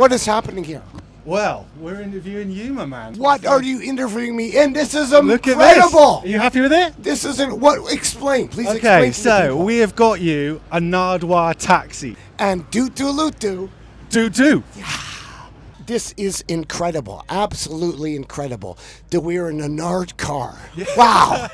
What is happening here? Well, we're interviewing you, my man. What are you interviewing me in? This is incredible. Look at this. Are you happy with it? This isn't what. Explain, please. Okay, explain to the so people. we have got you a Nardwuar taxi. And Doot. Doot. This is incredible, absolutely incredible. That we're in a Nard car. Yeah. Wow.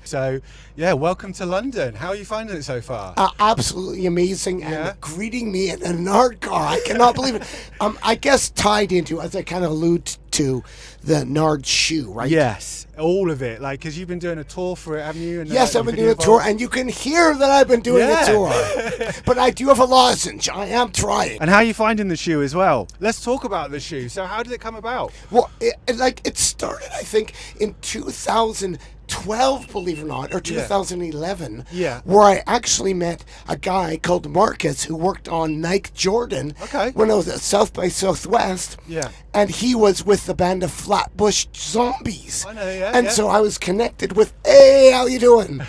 So, yeah, welcome to London. How are you finding it so far? Absolutely amazing, Yeah. and greeting me in a Nard car. I cannot believe it. I guess tied into, as I kind of allude to, the Nard shoe, right? Yes, all of it. Like, because you've been doing a tour for it, haven't you? And, Yes, I've been doing a video tour, vlogs. and you can hear that I've been doing Yeah. a tour. But I do have a lozenge. I am trying. And how are you finding the shoe as well? Let's talk about the shoe. So, how did it come about? Well, it started, I think, in 2012, believe it or not, or 2011, Yeah. where I actually met a guy called Marcus who worked on Nike Jordan Okay. when I was at South by Southwest. Yeah. And he was with the band of Flatbush Zombies. I know, yeah, And yeah. so I was connected with, hey, how you doing?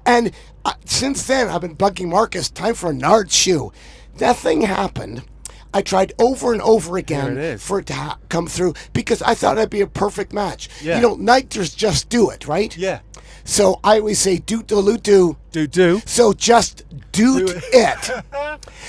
And since then, I've been bugging Marcus, time for a Nard shoe. That thing happened. I tried over and over again There it is. for it to come through because I thought it'd be a perfect match. Yeah. You know, Nikers just do it, right? Yeah. So I always say, doot. Do. So just doot Do it.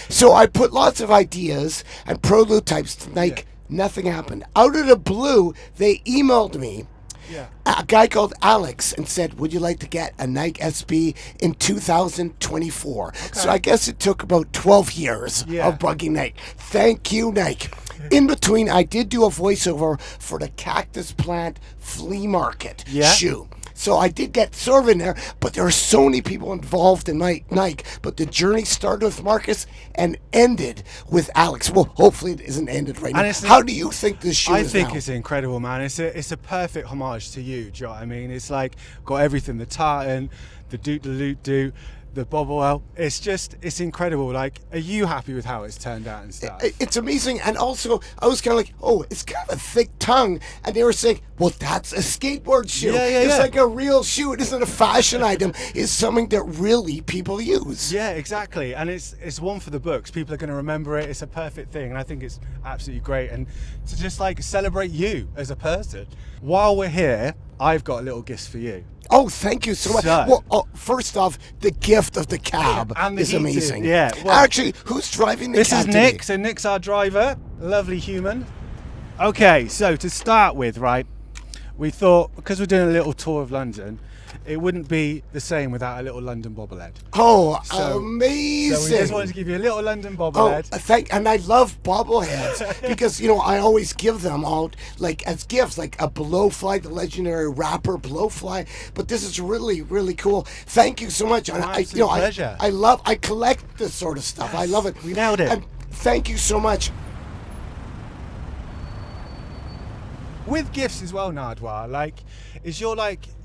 So I put lots of ideas and prototypes to Nike. Yeah. Nothing happened. Out of the blue, they emailed me. Yeah. A guy called Alex and said, would you like to get a Nike SB in 2024? So I guess it took about 12 years Yeah. of bugging Nike. Thank you, Nike. In between, I did do a voiceover for the Cactus Plant Flea Market Yeah. shoe. So I did get sort of in there, but there are so many people involved in Nike. But the journey started with Marcus and ended with Alex. Well, hopefully it isn't ended right And now. it's- How do you think this shoe I is think now? it's incredible, man. It's a perfect homage to you. Do you know what I mean? It's like got everything: the tartan, the doot, the bobble. It's incredible. Like, are you happy with how it's turned out and stuff? It's amazing. And also, I was kind of like, oh, it's kind of a thick tongue. And they were saying, well, that's a skateboard shoe. Yeah, yeah, it's yeah. like a real shoe. It isn't a fashion item. It's something that really people use. Yeah, exactly. And it's one for the books. People are going to remember it. It's a perfect thing. And I think it's absolutely great. And to just like celebrate you as a person. While we're here, I've got a little gift for you. Oh, thank you so much. So- Well, first off, the gift of the cab And the is heated, amazing. yeah, well- Actually, who's driving the This cab is today? Nick. So Nick's our driver. Lovely human. Okay, so to start with, right, we thought because we're doing a little tour of London, it wouldn't be the same without a little London bobblehead. Oh, So- amazing. So we just wanted to give you a little London Oh, bobblehead. and I love bobbleheads because, you know, I always give them out like as gifts, like a Blowfly, the legendary rapper Blowfly. But this is really, really cool. Thank you so much. And My I, you know, absolute pleasure. I collect this sort of stuff. I love it. We nailed it. And thank you so much. With gifts as well, Nardwuar, like, is your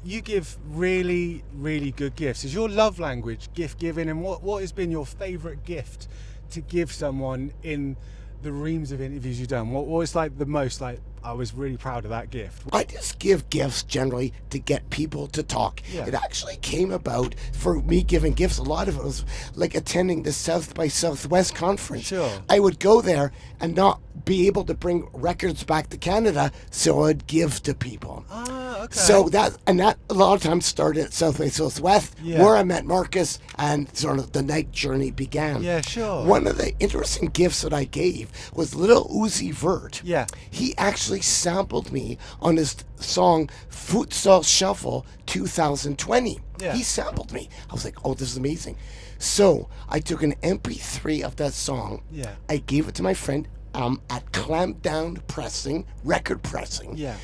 you give really, really good gifts. Is your love language gift giving, and what has been your favourite gift to give someone in the reams of interviews you've done? What was like the most, like, I was really proud of that gift? I just give gifts generally to get people to talk. Yeah. It actually came about for me giving gifts. A lot of it was like attending the South by Southwest conference. Sure. I would go there and not be able to bring records back to Canada, so I'd give to people. Ah, okay. So that a lot of times started at South by Southwest, Yeah. where I met Marcus and sort of the Nike journey began. Yeah, sure. One of the interesting gifts that I gave was little Uzi Vert. Yeah. He actually sampled me on his song Futsal Shuffle 2020. Yeah. He sampled me. I was like, oh, this is amazing. So I took an MP3 of that song. Yeah. I gave it to my friend at Clamp Down Pressing, record pressing. Yeah.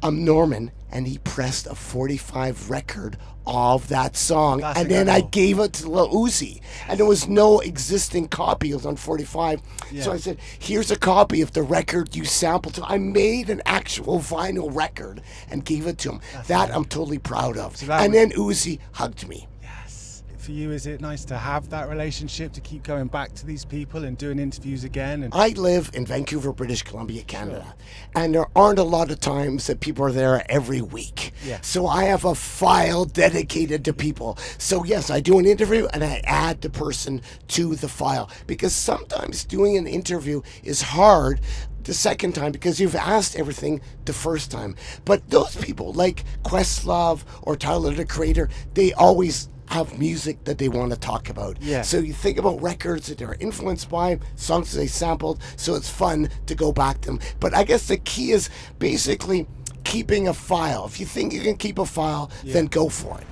I'm Norman, and he pressed a 45 record of that song. That's and then I incredible. gave it to Lil Uzi. And there was no existing copy. It was on 45. Yeah. So I said, here's a copy of the record you sampled. So I made an actual vinyl record and gave it to him. That I'm totally proud of. So that and was- then Uzi hugged me. Yes. For you, is it nice to have that relationship, to keep going back to these people and doing interviews again? And I live in Vancouver, British Columbia, Canada, and there aren't a lot of times that people are there every week. Yeah. So I have a file dedicated to people. So yes, I do an interview and I add the person to the file, because sometimes doing an interview is hard the second time because you've asked everything the first time. But those people like Questlove or Tyler the Creator, they always have music that they want to talk about. Yeah. So you think about records that they're influenced by, songs that they sampled, so it's fun to go back to them. But I guess the key is basically keeping a file. If you think you can keep a file, then go for it.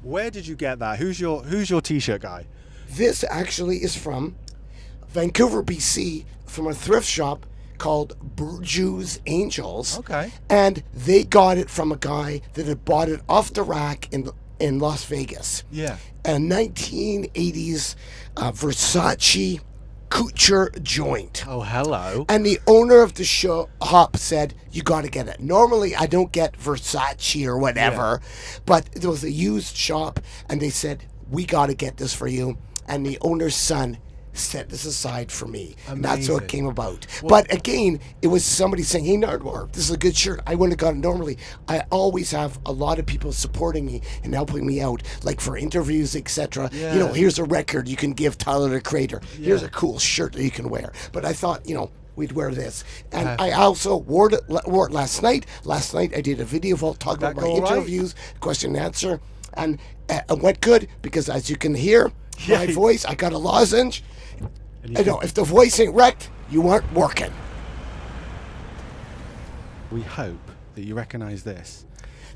Where did you get that? Who's your t-shirt guy? This actually is from Vancouver, BC, from a thrift shop called Burts Angels. Okay. And they got it from a guy that had bought it off the rack in Las Vegas. Yeah. A 1980s Versace couture joint. Oh, hello. And the owner of the shop said, you got to get it. Normally, I don't get Versace or whatever, but it was a used shop, and they said, we got to get this for you. And the owner's son set this aside for me. And that's how it came about. But again, it was somebody saying, hey, Nardwuar, this is a good shirt. I wouldn't have gotten it normally. I always have a lot of people supporting me and helping me out, like for interviews, etc. Yeah. You know, here's a record you can give Tyler the Creator. Here's a cool shirt that you can wear. But I thought, you know, we'd wear this. And I also wore it last night. Last night I did a video vault talking about my interviews, question and answer. And it went good because, as you can hear, my voice, I got a lozenge. I know, if the voice ain't wrecked, you aren't working. We hope that you recognize this.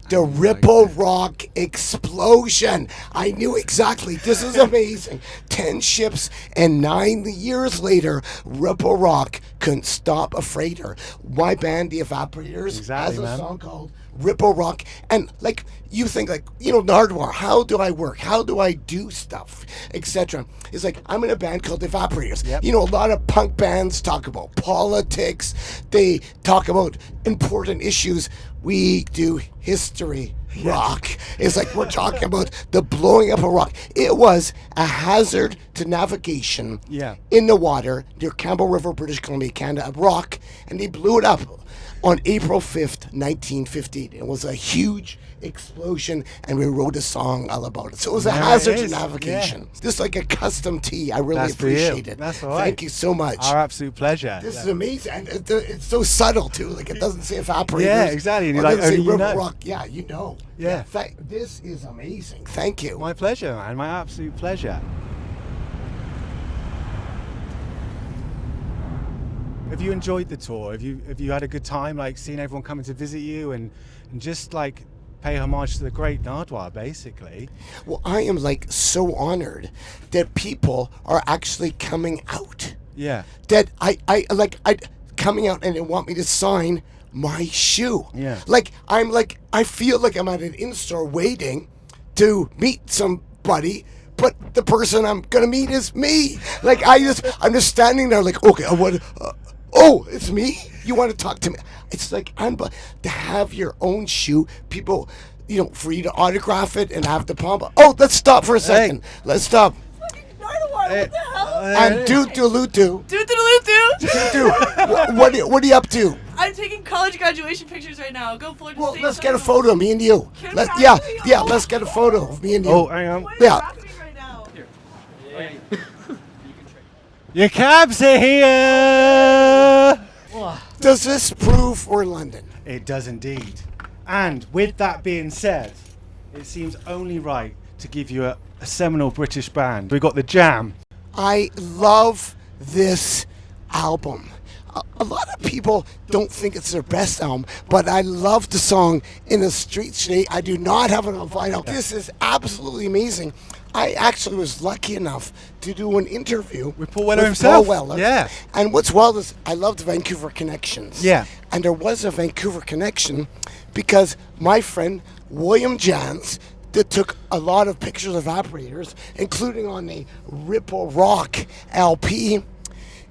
The Ripple Rock explosion. I knew exactly. This is amazing. 10 ships and 9 years later, Ripple Rock couldn't stop a freighter. My band, The Evaporators, has a song called Ripple Rock. And like, you think like, you know, Nardwuar, how do I work? How do I do stuff, etc.? It's like, I'm in a band called The Evaporators. Yep. You know, a lot of punk bands talk about politics. They talk about important issues. We do history rock. It's like we're talking about the blowing up of rock. It was a hazard to navigation in the water near Campbell River, British Columbia, Canada, a rock, and they blew it up on April 5th, 1915. It was a huge explosion, and we wrote a song all about it. So it was a hazard to navigation. Just like a custom tee. I really appreciate it. That's all right. Thank you so much. Our absolute pleasure. This is amazing. And it's so subtle, too. Like, it doesn't say Evaporators. Yeah, exactly. And you're like, only you know. Rock. Yeah, you know. Yeah. This is amazing. Thank you. My pleasure, man. My absolute pleasure. Have you enjoyed the tour? Have you had a good time, like seeing everyone coming to visit you and just like pay homage to the great Nardwuar, basically? Well, I am like so honored that people are actually coming out. Yeah. That I coming out and they want me to sign my shoe. Yeah. Like I feel like I'm at an in-store waiting to meet somebody, but the person I'm gonna meet is me. Like I'm just standing there like, okay, oh, it's me? You want to talk to me? It's like, to have your own shoe, people, you know, for you to autograph it and have the pump. Oh, let's stop for a second. Hey. Let's stop. Nardwuar, what the hell? And Doot. What are you up to? I'm taking college graduation pictures right now. Go Florida Well, State. let's get a photo of me and you. Let's get a photo of me and you. Oh, hang on. What is Yeah. happening right now? Your cabs are here! Does this prove we're in London? It does indeed. And with that being said, it seems only right to give you a seminal British band. We've got The Jam. I love this album. A lot of people don't think it's their best album, but I love the song In the Streets Today. I do not have it on vinyl. This is absolutely amazing. I actually was lucky enough to do an interview with Paul Weller himself. Paul Weller. Yeah. And what's wild is I love the Vancouver connections. Yeah. And there was a Vancouver connection because my friend William Jans that took a lot of pictures of operators, including on the Ripple Rock LP.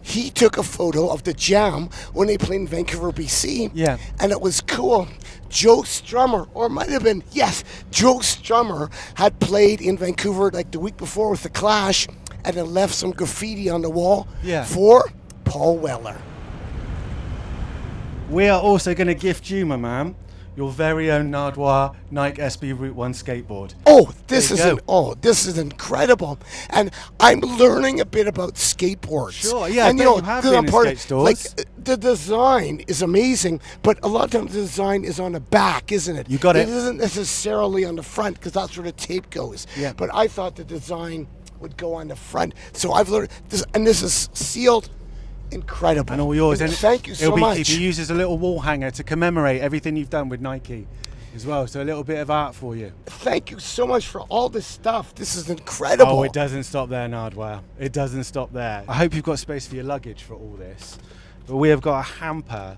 He took a photo of the Jam when they played in Vancouver, BC. Yeah. And it was cool. Joe Strummer, or it might have been, yes, Joe Strummer had played in Vancouver like the week before with The Clash and then left some graffiti on the wall for Paul Weller. we are also going to gift you, my man, your very own Nardwuar Nike SB Route 1 skateboard. Oh, this There you this is incredible, and I'm learning a bit about skateboards. Sure, yeah, and I bet you have been in skate stores. Like the design is amazing, but a lot of times the design is on the back, isn't it? You got it. It isn't necessarily on the front because that's where the tape goes. Yeah. But I thought the design would go on the front, so I've learned this, and this is sealed. Incredible. And all yours. And thank you so much. He uses a little wall hanger to commemorate everything you've done with Nike as well. So a little bit of art for you. Thank you so much for all this stuff. This is incredible. Oh, it doesn't stop there, Nardwuar. It doesn't stop there. I hope you've got space for your luggage for all this. But we have got a hamper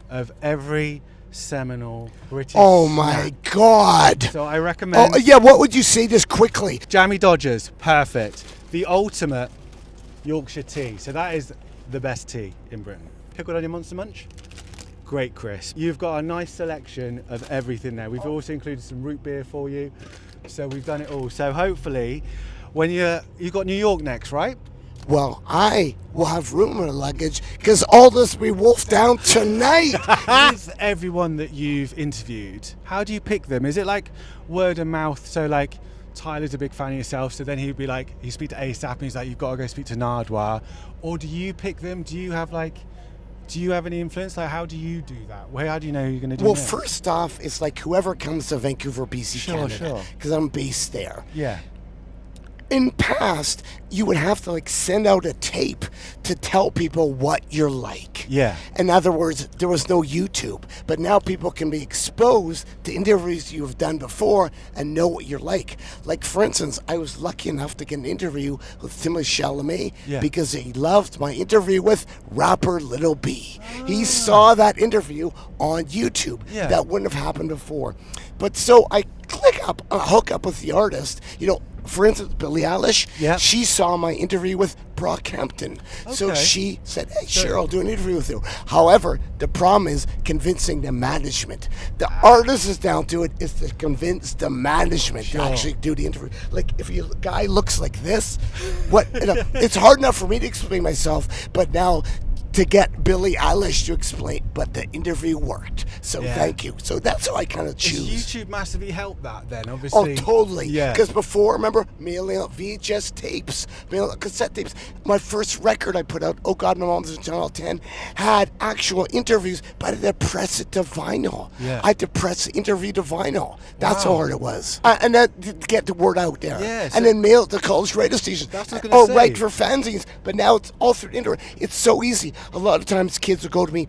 of every seminal British Oh my God. So I recommend... Oh, yeah, what would you say just quickly? Jammy Dodgers, perfect. The ultimate Yorkshire tea. So that is the best tea in Britain. Pickled onion Monster Munch, great crisp. You've got a nice selection of everything there. We've also included some root beer for you. So we've done it all. So hopefully, when you've got New York next, right? Well, I will have room in the luggage because all this will be wolfed down tonight. With everyone that you've interviewed, how do you pick them? Is it like word of mouth? So like, Tyler's a big fan of yourself, so then he'd be like, you speak to ASAP and he's like, you've got to go speak to Nardwuar. Or do you pick them? Do you have any influence? Like, how do you do that? How do you know who you're going to do Well, next? first off, it's like whoever comes to Vancouver, BC, Canada, because I'm based there. Yeah. In past, you would have to like send out a tape to tell people what you're like. Yeah. In other words, there was no YouTube, but now people can be exposed to interviews you've done before and know what you're like. Like, for instance, I was lucky enough to get an interview with Timothée Chalamet because he loved my interview with rapper Little B. He saw that interview on YouTube. Yeah. That wouldn't have happened before. But so I hook up with the artist, for instance, Billie Eilish, she saw my interview with Brockhampton. So Okay. she said, hey, sure, I'll do an interview with you. However, the problem is convincing the management. The artist is down to it, is to convince the management to actually do the interview. Like, if a guy looks like this, it's hard enough for me to explain myself, but now to get Billie Eilish to explain, but the interview worked. So thank you. So that's how I kind of choose. Does YouTube massively help that then, obviously? Oh, totally. Yeah. Because before, remember, mailing out VHS tapes, mailing out cassette tapes. My first record I put out, Oh God, My Mom's in Channel 10, had actual interviews, but I had to press it to vinyl. Yeah. I had to press the interview to vinyl. That's how hard it was. And then to get the word out there. Yeah, so and then mail it to college radio stations. That's what I was gonna say. Right, for fanzines. But now it's all through the internet. It's so easy. A lot of times kids will go to me,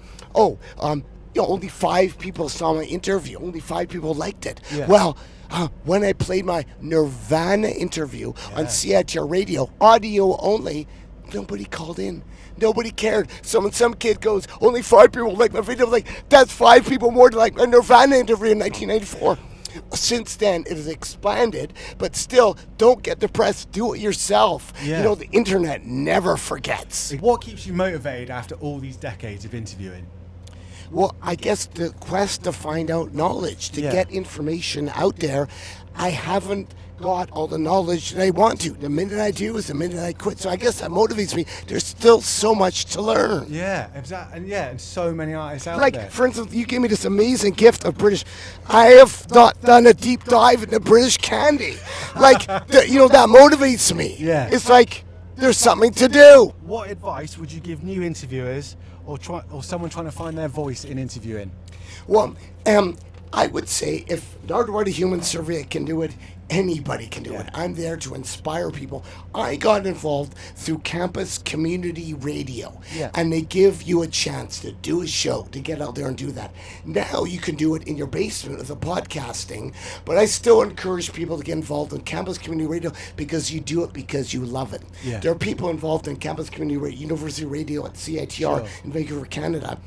only 5 people saw my interview. Only 5 people liked it. Yeah. Well, when I played my Nirvana interview on CITR radio, audio only, nobody called in. Nobody cared. So when some kid goes, only 5 people like my video, I'm like, that's 5 people more than like my Nirvana interview in 1994. Since then, it has expanded, but still, don't get depressed. Do it yourself. Yeah. The internet never forgets. What keeps you motivated after all these decades of interviewing? Well, I guess the quest to find out knowledge, to get information out there. I haven't got all the knowledge that I want to. The minute I do is the minute I quit. So I guess that motivates me. There's still so much to learn. Yeah, exactly. And so many artists out Like, there. for instance, you gave me this amazing gift of British. I have not done a deep dive into British candy. Like, that motivates me. Yeah. It's like, there's something to do. What advice would you give new interviewers or someone trying to find their voice in interviewing? Well, I would say if Nardwuar the Human Serviette can do it, anybody can do it. I'm there to inspire people. I got involved through campus community radio, and they give you a chance to do a show, to get out there and do that. Now you can do it in your basement with the podcasting, but I still encourage people to get involved in campus community radio because you do it because you love it. Yeah. There are people involved in campus community radio, university radio at CITR in Vancouver, Canada,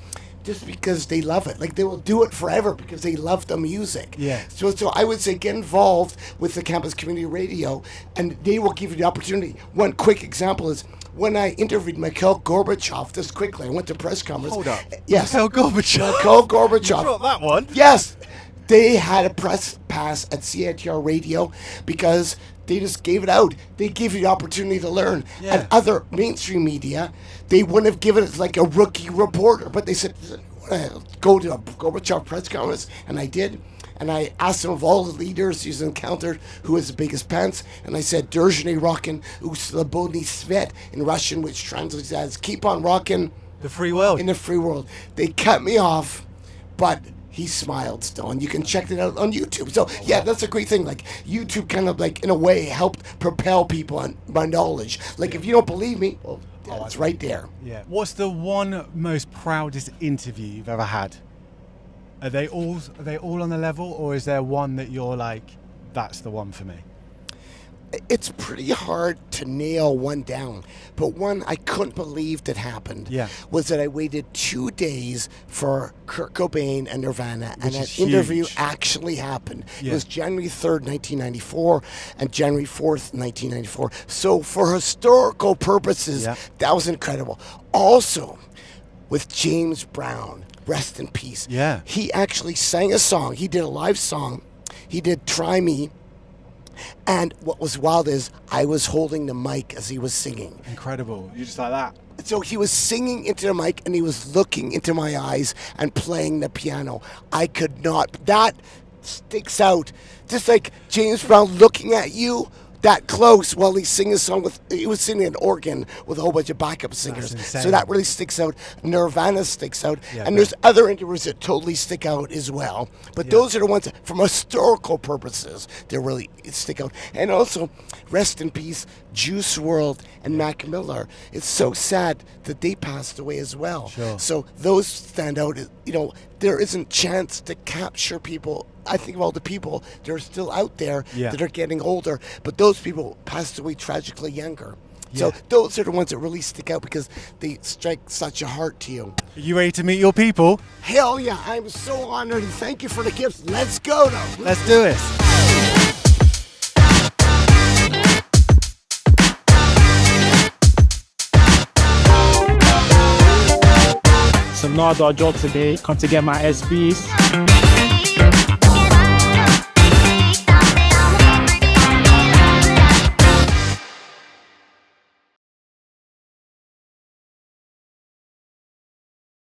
just because they love it. Like, they will do it forever because they love the music. Yeah. So I would say get involved with the campus community radio, and they will give you the opportunity. One quick example is when I interviewed Mikhail Gorbachev, just quickly, I went to press conference. Hold up. Yes. Mikhail Gorbachev. Mikhail Gorbachev. You brought that one. Yes. They had a press pass at CITR radio because they just gave it out. They gave you the opportunity to learn. Yeah. And other mainstream media, they wouldn't have given it like a rookie reporter, but they said, want to go to a Gorbachev press conference? And I did. And I asked him of all the leaders he's encountered, who has the biggest pants. And I said, Держи rockin, Slobodny Svet in Russian, which translates as keep on rockin'. The free world. In the free world. They cut me off, but he smiled still. And you can check it out on YouTube. So, yeah, that's a great thing. Like, YouTube kind of, like, in a way, helped propel people on my knowledge. Like, if you don't believe me, well, it's right there. Yeah. What's the one most proudest interview you've ever had? Are they all on the level, or is there one that you're like, that's the one for me? It's pretty hard to nail one down, but one I couldn't believe that happened was that I waited 2 days for Kurt Cobain and Nirvana, and that interview actually happened. It was January 3rd, 1994, and January 4th, 1994. So for historical purposes, that was incredible. Also, with James Brown, rest in peace. Yeah. He actually sang a song. He did a live song. He did Try Me. And what was wild is I was holding the mic as he was singing. Incredible. You're just like that. So he was singing into the mic and he was looking into my eyes and playing the piano. I could not. That sticks out. Just like James Brown looking at you that close while he's singing a song he was singing an organ with a whole bunch of backup singers. So that really sticks out. Nirvana sticks out. And there's other interviews that totally stick out as well. But those are the ones that, from historical purposes, they really stick out. And also, rest in peace, Juice WRLD and Mac Miller. It's so sad that they passed away as well. So those stand out. You know, there isn't chance to capture people. I think of all the people that are still out there that are getting older, but those people passed away tragically younger. So those are the ones that really stick out because they strike such a heart to you. Are you ready to meet your people? Hell yeah, I'm so honored and thank you for the gifts. Let's go now. Let's do it. Some Nardwuar job today. Come to get my SBs.